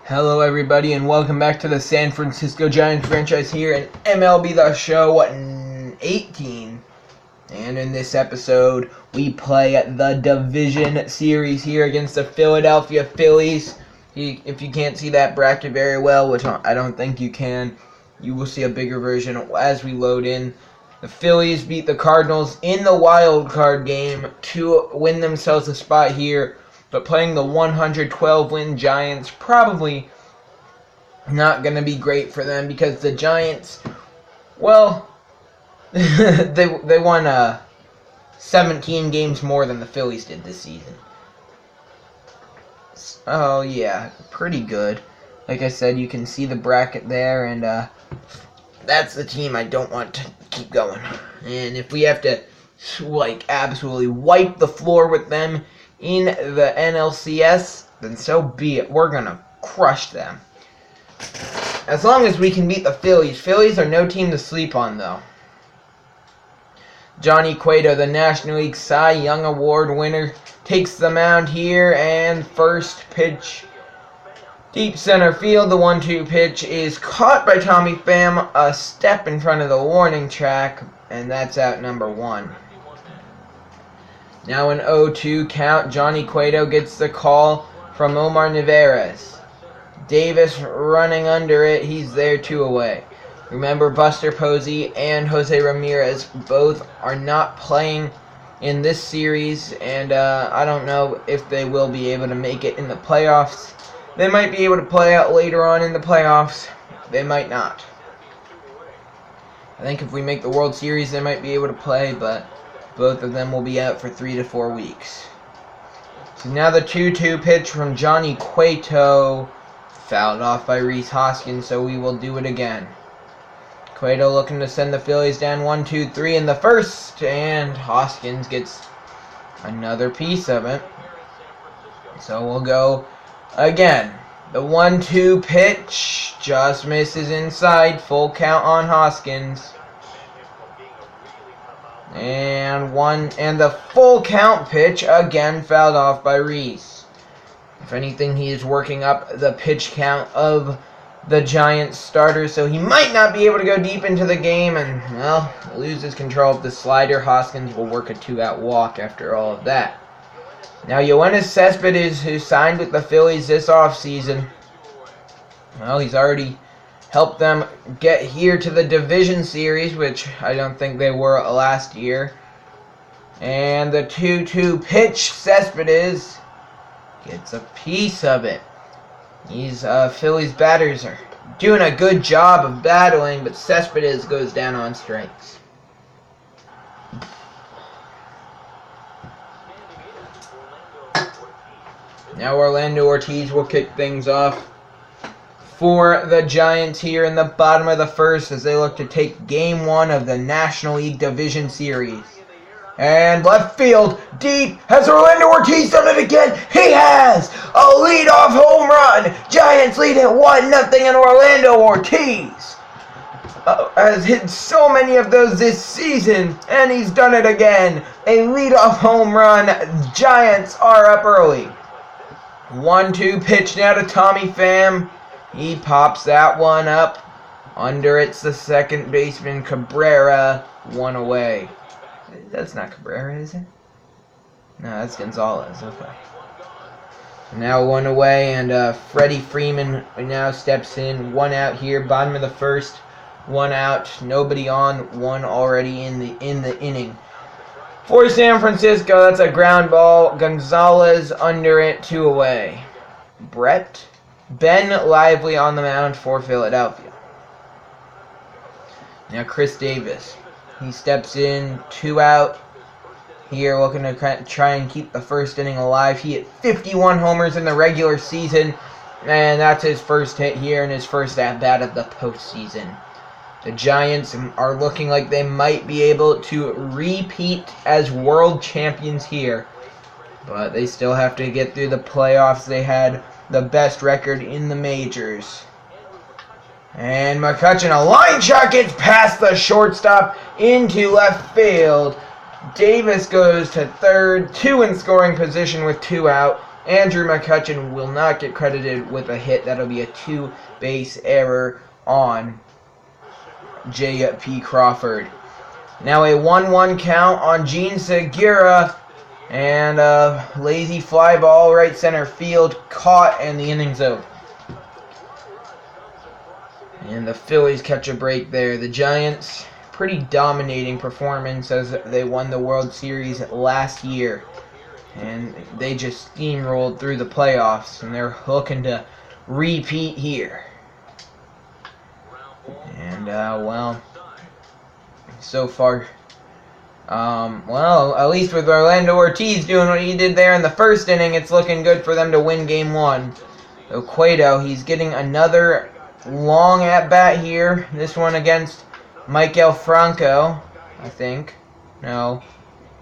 Hello everybody and welcome back to the San Francisco Giants franchise here in MLB The Show 18. And in this episode, we play the division series here against the Philadelphia Phillies. If you can't see that bracket very well, which I don't think you can, you will see a bigger version as we load in. The Phillies beat the Cardinals in the wild card game to win themselves a spot here. But playing the 112-win Giants, probably not going to be great for them because the Giants, well, they won 17 games more than the Phillies did this season. Oh, yeah, pretty good. Like I said, you can see the bracket there, and that's the team I don't want to keep going. And if we have to, absolutely wipe the floor with them in the NLCS, then so be it. We're going to crush them. As long as we can beat the Phillies. Phillies are no team to sleep on, though. Johnny Cueto, the National League Cy Young Award winner, takes the mound here, and first pitch, deep center field. The 1-2 pitch is caught by Tommy Pham, a step in front of the warning track, and that's out number 1. Now an 0-2 count. Johnny Cueto gets the call from Omar Narvaez. Davis running under it. He's there 2 away. Remember, Buster Posey and Jose Ramirez both are not playing in this series, and I don't know if they will be able to make it in the playoffs. They might be able to play out later on in the playoffs. They might not. I think if we make the World Series, they might be able to play, but both of them will be out for 3 to 4 weeks. So now the 2-2 pitch from Johnny Cueto, fouled off by Rhys Hoskins, so we will do it again. Cueto looking to send the Phillies down 1-2-3 in the first, and Hoskins gets another piece of it. So we'll go again. The 1-2 pitch just misses inside, full count on Hoskins. And the full count pitch again fouled off by Rhys. If anything, he is working up the pitch count of the Giants starter, so he might not be able to go deep into the game and, well, loses control of the slider. Hoskins will work a 2-out walk after all of that. Now, Yoenis Cespedes, who signed with the Phillies this offseason, well, he's already helped them get here to the division series, which I don't think they were last year. And the 2-2 pitch, Cespedes gets a piece of it. These Phillies batters are doing a good job of battling, but Cespedes goes down on strikes. Now Orlando Ortiz will kick things off for the Giants here in the bottom of the first as they look to take Game 1 of the National League Division Series. And left field, deep. Has Orlando Ortiz done it again? He has! A leadoff home run! Giants lead at 1-0, and Orlando Ortiz has hit so many of those this season, and he's done it again. A leadoff home run. Giants are up early. 1-2 pitch now to Tommy Pham. He pops that one up. Under it's the second baseman, Cabrera, 1 away. That's not Cabrera, is it? No, that's Gonzalez. Okay. Now 1 away, and Freddie Freeman now steps in. 1 out here, bottom of the first. 1 out, nobody on. 1 already in the inning. For San Francisco, that's a ground ball. Gonzalez under it, 2 away. Ben Lively on the mound for Philadelphia. Now Chris Davis. He steps in, 2 out here, looking to try and keep the first inning alive. He hit 51 homers in the regular season, and that's his first hit here and his first at-bat of the postseason. The Giants are looking like they might be able to repeat as world champions here, but they still have to get through the playoffs. They had the best record in the majors. And McCutchen, a line shot, gets past the shortstop into left field. Davis goes to third, 2 in scoring position with 2 out. Andrew McCutchen will not get credited with a hit. That'll be a two-base error on J.P. Crawford. Now a 1-1 count on Gene Segura, and a lazy fly ball right center field caught, and the inning's over. And the Phillies catch a break there. The Giants, pretty dominating performance as they won the World Series last year. And they just steamrolled through the playoffs, and they're looking to repeat here. And, well, so far, well, at least with Orlando Ortiz doing what he did there in the first inning, it's looking good for them to win Game 1. So Cueto, he's getting another long at-bat here. This one against Maikel Franco, I think. No,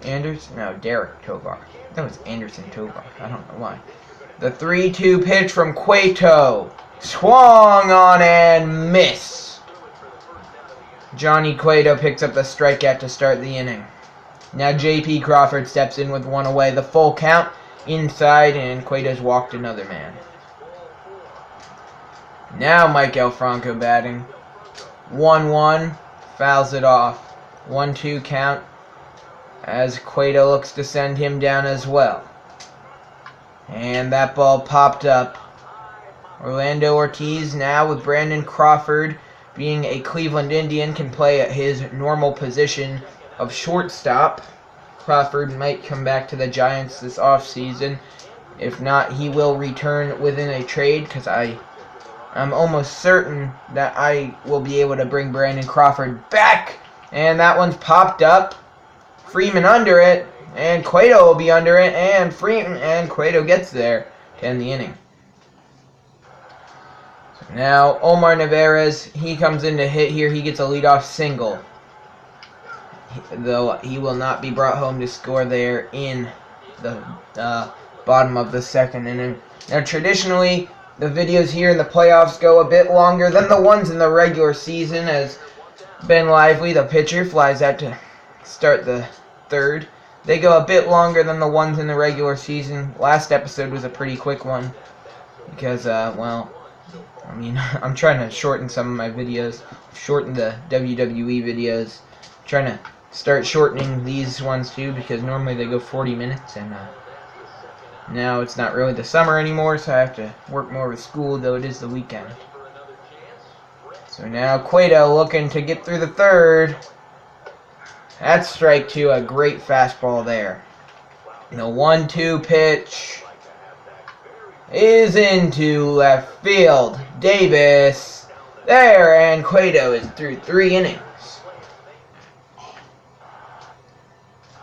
Anderson? No, Derek Tovar. That was Anderson Tovar. I don't know why. The 3-2 pitch from Cueto. Swung on and missed. Johnny Cueto picks up the strikeout to start the inning. Now J.P. Crawford steps in with one away. The full count inside, and Cueto's walked another man. Now Maikel Franco batting. 1-1. Fouls it off. 1-2 count as Cueto looks to send him down as well. And that ball popped up. Orlando Ortiz now with Brandon Crawford being a Cleveland Indian can play at his normal position of shortstop. Crawford might come back to the Giants this offseason. If not, he will return within a trade because I'm almost certain that I will be able to bring Brandon Crawford back. And that one's popped up. Freeman under it, and Cueto will be under it, and Cueto gets there to end the inning. So now Omar Narvaez, he comes in to hit here. He gets a leadoff single, though he will not be brought home to score there in the bottom of the second inning. Now traditionally, the videos here in the playoffs go a bit longer than the ones in the regular season, as Ben Lively, the pitcher, flies out to start the third. They go a bit longer than the ones in the regular season. Last episode was a pretty quick one because, well, I mean, I'm trying to shorten some of my videos, shorten the WWE videos. I'm trying to start shortening these ones too because normally they go 40 minutes, and now it's not really the summer anymore, so I have to work more with school, though it is the weekend. So now Cueto looking to get through the third. That's strike two, a great fastball there. And the 1-2 pitch is into left field. Davis there, and Cueto is through 3 innings.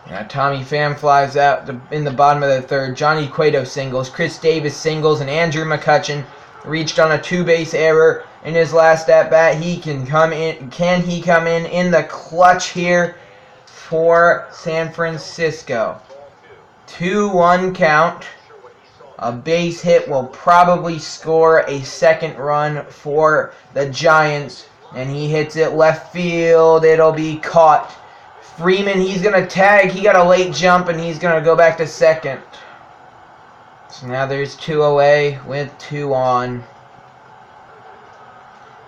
Now Tommy Pham flies out in the bottom of the third. Johnny Cueto singles, Chris Davis singles, and Andrew McCutchen reached on a 2-base error in his last at-bat. He can come in. Can he come in the clutch here for San Francisco? 2-1 count. A base hit will probably score a second run for the Giants, and he hits it left field. It'll be caught. Freeman, he's going to tag. He got a late jump, and he's going to go back to second. So now there's 2 away with 2 on.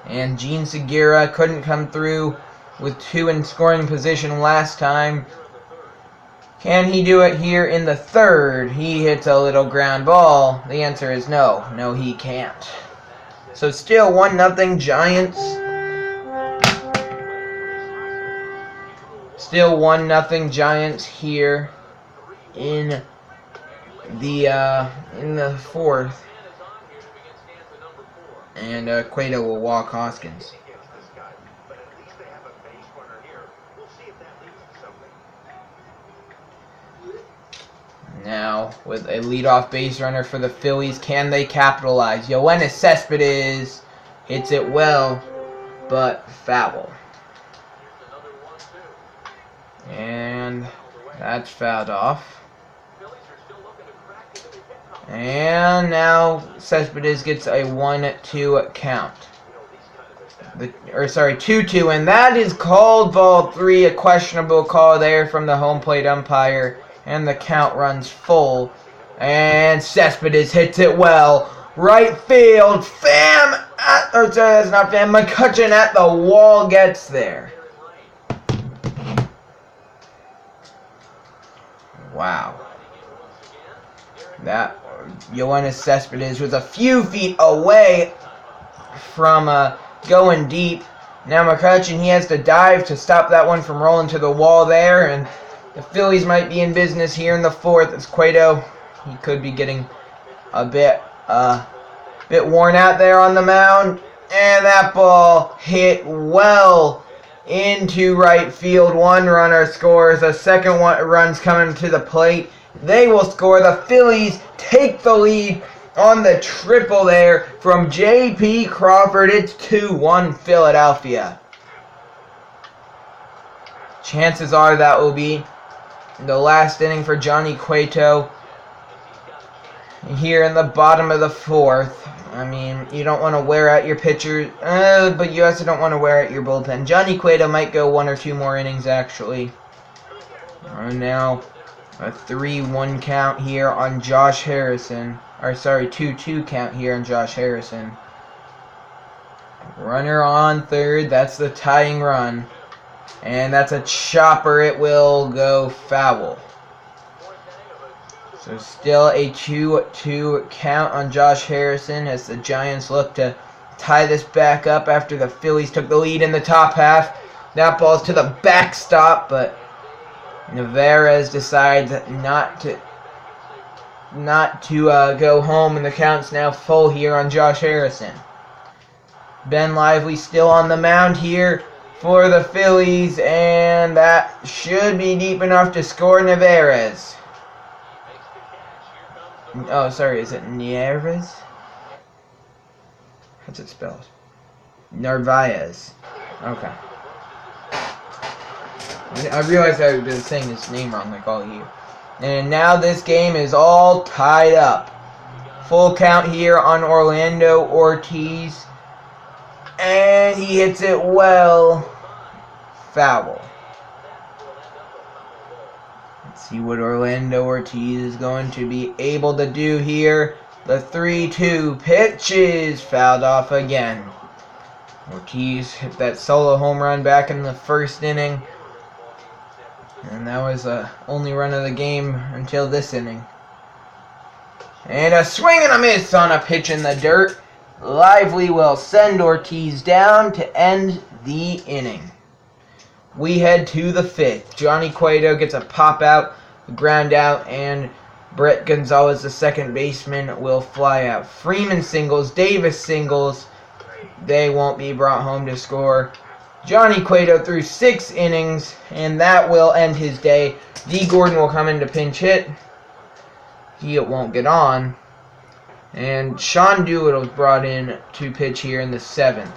And Gene Segura couldn't come through with 2 in scoring position last time. Can he do it here in the third? He hits a little ground ball. The answer is no. No, he can't. So still 1-0 Giants. Still 1-0 Giants here in the fourth. And Cueto will walk Hoskins. Now, with a leadoff base runner for the Phillies, can they capitalize? Yoenis Cespedes hits it well, but foul. And that's fouled off. And now Cespedes gets a 1-2 count. 2-2, and that is called ball 3, a questionable call there from the home plate umpire, and the count runs full And Cespedes hits it well. Right field. That's not Fam. McCutcheon at the wall gets there. Wow. That Yoenis Cespedes was a few feet away from going deep. Now McCutcheon, he has to dive to stop that one from rolling to the wall there, and the Phillies might be in business here in the fourth as Cueto, he could be getting a bit worn out there on the mound, and that ball hit well into right field. One runner scores. A second run's coming to the plate. They will score. The Phillies take the lead on the triple there from J.P. Crawford. It's 2-1 Philadelphia. Chances are that will be the last inning for Johnny Cueto here in the bottom of the fourth. I mean, you don't want to wear out your pitchers, but you also don't want to wear out your bullpen. Johnny Cueto might go one or two more innings, actually. Now, a 3-1 count here on Josh Harrison. 2-2 count here on Josh Harrison. Runner on third. That's the tying run. And that's a chopper. It will go foul. So still a 2-2 count on Josh Harrison as the Giants look to tie this back up after the Phillies took the lead in the top half. That ball's to the backstop, but Navarez decides not to go home, and the count's now full here on Josh Harrison. Ben Lively still on the mound here for the Phillies, and that should be deep enough to score Navarez. Oh, sorry, is it Narvaez? How's it spelled? Narvaez. Okay. I realized I've been saying his name wrong like all year. And now this game is all tied up. Full count here on Orlando Ortiz. And he hits it well. Foul. Let's see what Orlando Ortiz is going to be able to do here. The 3-2 pitch is fouled off again. Ortiz hit that solo home run back in the first inning. And that was the only run of the game until this inning. And a swing and a miss on a pitch in the dirt. Lively will send Ortiz down to end the inning. We head to the fifth. Johnny Cueto gets a pop out, a ground out, and Brett Gonzalez, the second baseman, will fly out. Freeman singles, Davis singles. They won't be brought home to score. Johnny Cueto threw 6 innings, and that will end his day. D. Gordon will come in to pinch hit. He won't get on. And Sean Doolittle's brought in to pitch here in the 7th.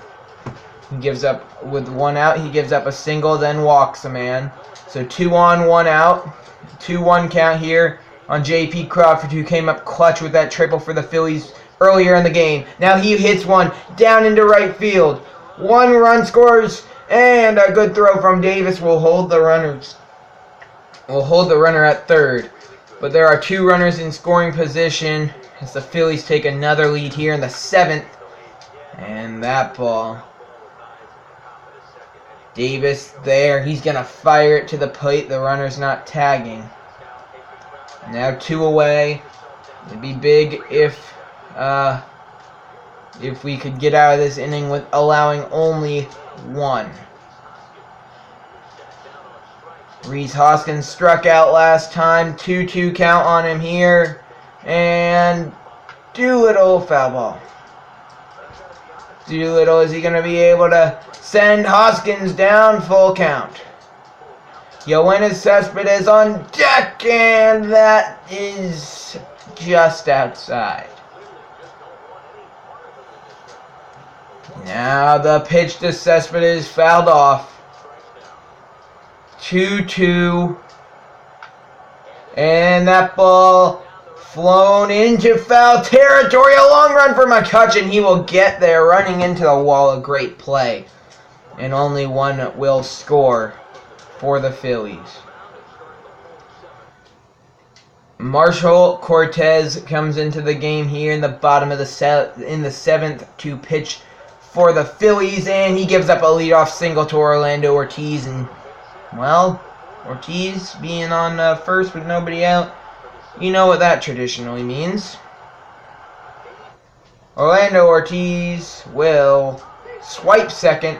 He gives up, with 1 out, he gives up a single, then walks a man. So 2 on, 1 out. 2-1 count here on J.P. Crawford, who came up clutch with that triple for the Phillies earlier in the game. Now he hits one down into right field. 1 run scores, and a good throw from Davis will hold the runner at third. But there are 2 runners in scoring position as the Phillies take another lead here in the 7th. And that ball, Davis there, he's going to fire it to the plate. The runner's not tagging. Now 2 away. It'd be big if we could get out of this inning with allowing only 1. Rhys Hoskins struck out last time. 2-2 count on him here. And Doolittle, foul ball. Doolittle, is he going to be able to send Hoskins down? Full count. Yoenis Cespedes on deck, and that is just outside. Now the pitch to Cespedes fouled off. 2-2. And that ball flown into foul territory. A long run for McCutcheon. He will get there running into the wall. A great play. And only 1 will score for the Phillies. Marshall Cortez comes into the game here in the bottom of the seventh to pitch for the Phillies, and he gives up a leadoff single to Orlando Ortiz. And well, Ortiz being on first with nobody out, you know what that traditionally means. Orlando Ortiz will swipe second,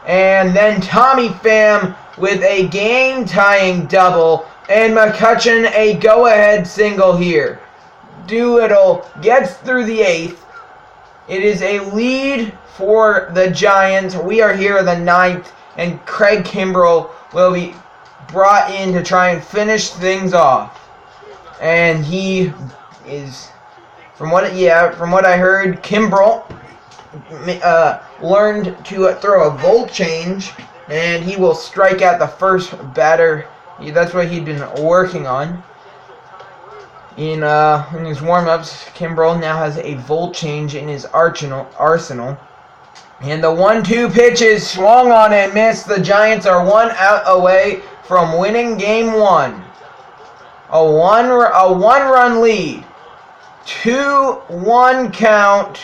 and then Tommy Pham with a game-tying double, and McCutchen a go-ahead single here. Doolittle gets through the eighth. It is a lead for the Giants. We are here in the ninth, and Craig Kimbrell will be brought in to try and finish things off. And he is, from what I heard, Kimbrell learned to throw a volt change, and he will strike out the first batter. That's what he'd been working on. In his warm-ups, Kimbrell now has a volt change in his arsenal. And the 1-2 pitch is swung on and missed. The Giants are 1 out away from winning game 1. A one-run lead. 2-1 count.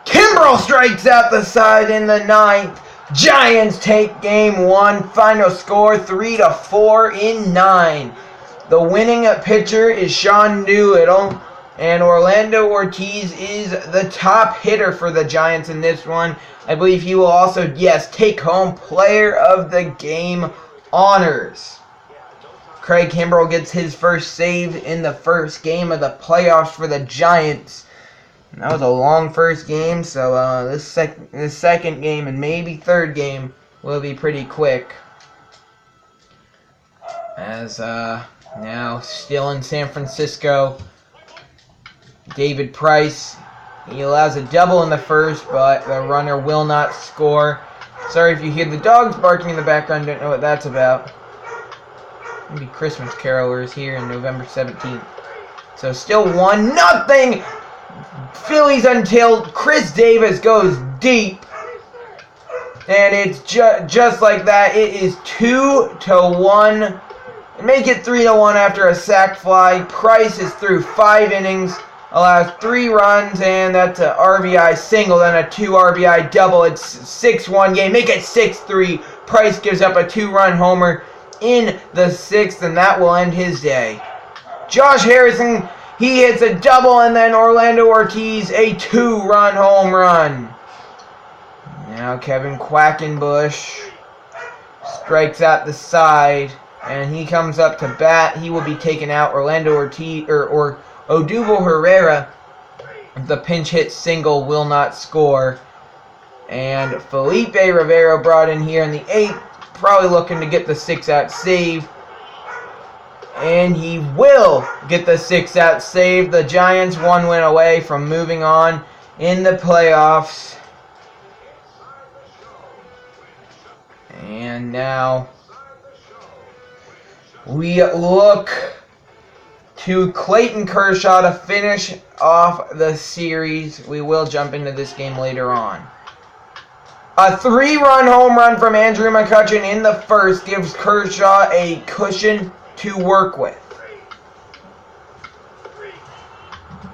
Kimbrell strikes out the side in the ninth. Giants take game 1. Final score 3-4 in 9. The winning pitcher is Sean Doolittle, and Orlando Ortiz is the top hitter for the Giants in this one. I believe he will also, take home Player of the Game honors. Craig Kimbrell gets his first save in the first game of the playoffs for the Giants. And that was a long first game, so this second game and maybe third game will be pretty quick. As now still in San Francisco, David Price, he allows a double in the first, but the runner will not score. Sorry if you hear the dogs barking in the background, don't know what that's about. Maybe Christmas carolers here in November 17th. So still 1-0 Phillies until Chris Davis goes deep. And it's just like that. It is 2-1. Make it 3-1 after a sac fly. Price is through 5 innings, allows 3 runs, and that's an RBI single, then a 2 RBI double. It's 6-1 game. Make it 6-3. Price gives up a 2-run homer in the 6th, and that will end his day. Josh Harrison, he hits a double, and then Orlando Ortiz a 2-run home run. Now Kevin Quackenbush strikes out the side, and he comes up to bat. He will be taken out. Orlando Ortiz or Odubel Herrera, the pinch hit single, will not score. And Felipe Rivera brought in here in the 8th, probably looking to get the 6-out save. And he will get the 6-out save. The Giants 1 win away from moving on in the playoffs. And now we look to Clayton Kershaw to finish off the series. We will jump into this game later on. A 3-run home run from Andrew McCutchen in the first gives Kershaw a cushion to work with.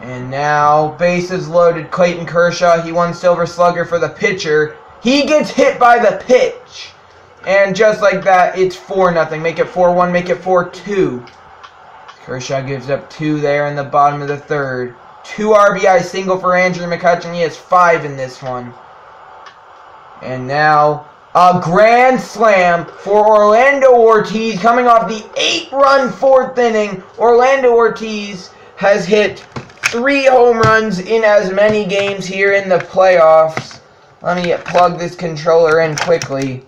And now, bases loaded, Clayton Kershaw. He won Silver Slugger for the pitcher. He gets hit by the pitch. And just like that, it's 4-0. Make it 4-1, make it 4-2. Kershaw gives up 2 there in the bottom of the 3rd. 2 RBI single for Andrew McCutchen. He has 5 in this one. And now, a grand slam for Orlando Ortiz coming off the 8-run 4th inning. Orlando Ortiz has hit 3 home runs in as many games here in the playoffs. Let me plug this controller in quickly.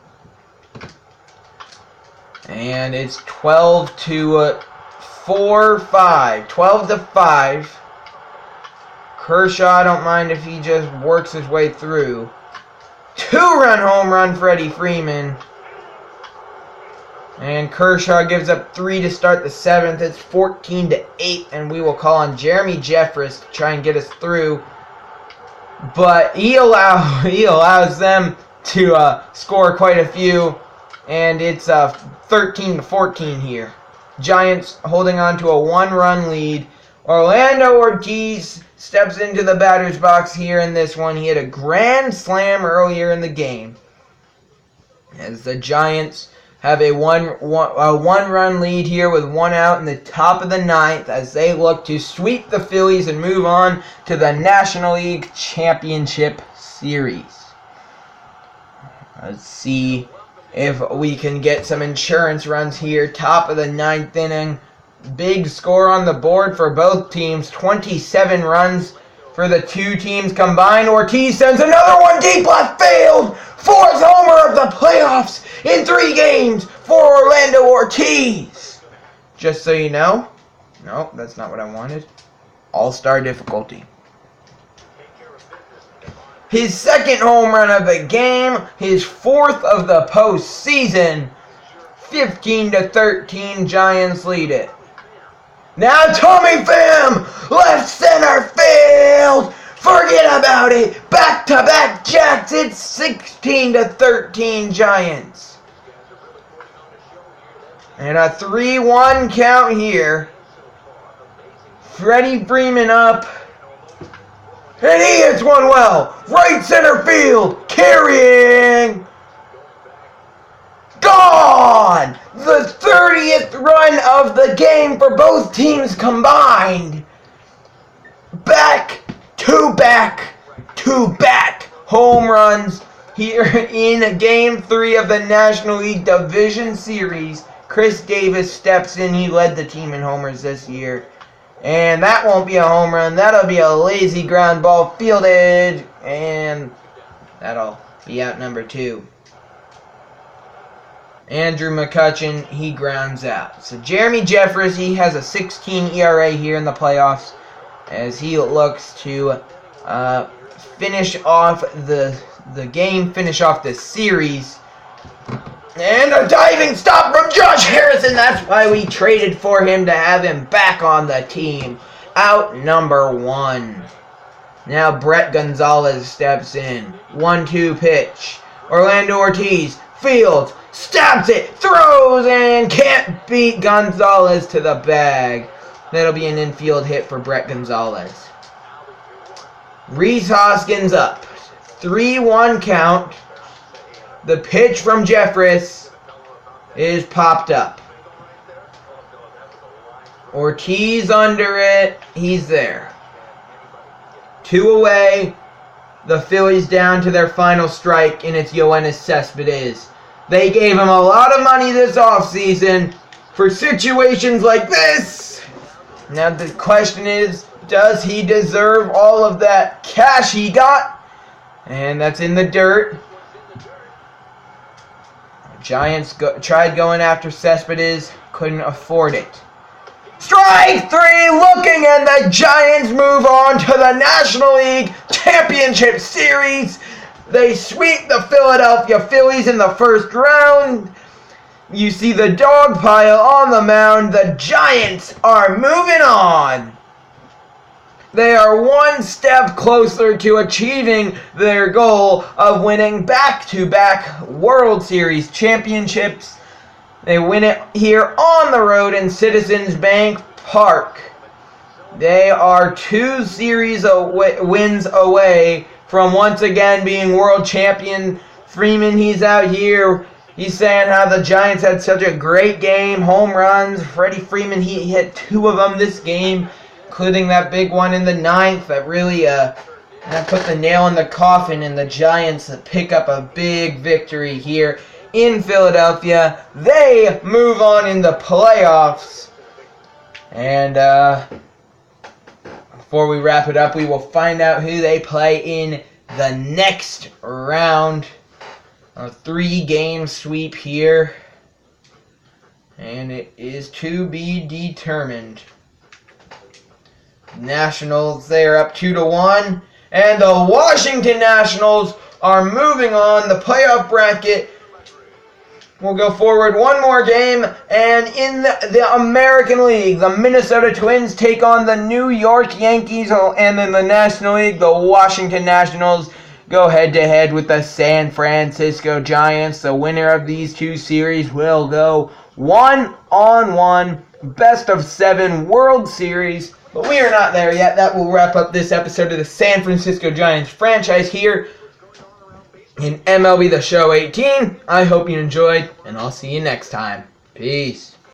And it's 12-5. 12-5. Kershaw, I don't mind if he just works his way through. 2-run home run, Freddie Freeman. And Kershaw gives up 3 to start the 7th. It's 14-8, and we will call on Jeremy Jeffress to try and get us through. But he allows them to score quite a few, and it's 13-14 here. Giants holding on to a 1-run lead. Orlando Ortiz steps into the batter's box here in this one. He hit a grand slam earlier in the game, as the Giants have a one-run lead here with 1 out in the top of the 9th as they look to sweep the Phillies and move on to the National League Championship Series. Let's see if we can get some insurance runs here. Top of the 9th inning. Big score on the board for both teams. 27 runs for the two teams combined. Ortiz sends another one deep left field. 4th homer of the playoffs in 3 games for Orlando Ortiz. Just so you know. No, that's not what I wanted. All-star difficulty. His 2nd home run of the game. His 4th of the postseason. 15-13, Giants lead it. Now Tommy Pham, left center field. Forget about it. Back-to-back jacks. It's 16-13 Giants. And a 3-1 count here. Freddie Freeman up. And he hits one well. Right center field. Carrying. Gone! The 30th run of the game for both teams combined. Back-to-back home runs here in Game 3 of the National League Division Series. Chris Davis steps in. He led the team in homers this year. And that won't be a home run. That'll be a lazy ground ball fielded. And that'll be out number 2. Andrew McCutchen, he grounds out. So Jeremy Jeffress, he has a 16 ERA here in the playoffs as he looks to finish off the game, finish off the series. And a diving stop from Josh Harrison. That's why we traded for him, to have him back on the team. Out number 1. Now Brett Gonzalez steps in. 1-2 pitch. Orlando Ortiz fields, stabs it, throws, and can't beat Gonzalez to the bag. That'll be an infield hit for Brett Gonzalez. Rhys Hoskins up. 3-1 count. The pitch from Jeffress is popped up. Ortiz under it. He's there. 2 away. The Phillies down to their final strike, and it's Yoenis Cespedes. They gave him a lot of money this offseason for situations like this. Now the question is, does he deserve all of that cash he got? And that's in the dirt. Giants tried going after Cespedes, couldn't afford it. Strike 3 looking, and the Giants move on to the National League Championship Series. They sweep the Philadelphia Phillies in the first round. You see the dog pile on the mound. The Giants are moving on. They are one step closer to achieving their goal of winning back-to-back World Series championships. They win it here on the road in Citizens Bank Park. They are 2 series wins away from once again being world champion. Freeman, he's out here. He's saying how the Giants had such a great game. Home runs. Freddie Freeman, he hit 2 of them this game, including that big one in the 9th that really that put the nail in the coffin, and the Giants pick up a big victory here in Philadelphia. They move on in the playoffs. And before we wrap it up, we will find out who they play in the next round. A 3-game sweep here. And it is to be determined. Nationals, they are up 2-1. And the Washington Nationals are moving on. The playoff bracket will go forward one more game. And in the American League, the Minnesota Twins take on the New York Yankees. And in the National League, the Washington Nationals go head-to-head with the San Francisco Giants. The winner of these 2 series will go 1-on-1 best of 7 World Series. But we are not there yet. That will wrap up this episode of the San Francisco Giants franchise here in MLB The Show 18. I hope you enjoyed, and I'll see you next time. Peace.